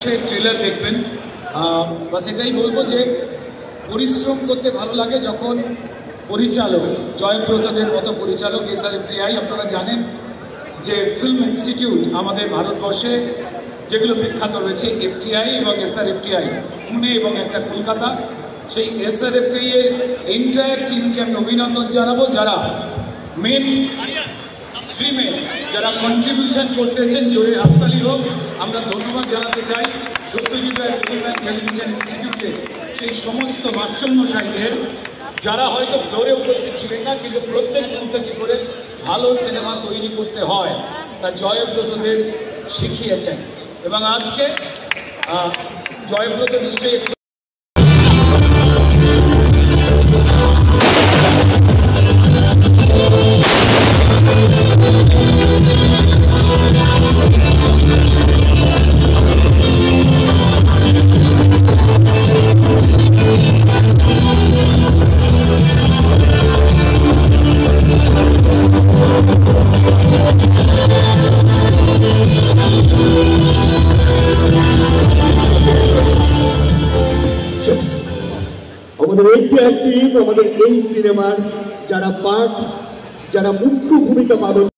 Trailer দেখবেন। বাস এটাই বলবো যে পরিশ্রম করতে ভালো লাগে যখন পরিচালক জয়ব্রতদের মতো পরিচালক SRFTI, আপনারা জানেন যে ফিল্ম ইনস্টিটিউট আমাদের ভারতবর্ষে যেগুলো বিখ্যাত রয়েছে FTI এবং SRFTI, পুনে এবং একটা কলকাতা। সেই SRFTI এর এন্টায়ার টিমকে আমি অভিনন্দন জানাবো, যারা মেন স্ট্রিমে যারা কন্ট্রিবিউশন করতেছেন। জোরে হাততালি হোক। আমরা ধন্যবাদ জানাতে চাই Satyajit Ray film and television ইনস্টিটিউটে সেই সমস্ত মাস্টারমশাইদের, যারা হয়তো ফ্লোরে উপস্থিত ছিলেন না, কিন্তু প্রত্যেক মুহূর্তে কী করে ভালো সিনেমা তৈরি করতে হয় তা জয়ব্রতদের শিখিয়েছেন। এবং আজকে জয়ব্রত নিশ্চয়ই আমাদের এই সিনেমার যারা মুখ্য ভূমিকা পালন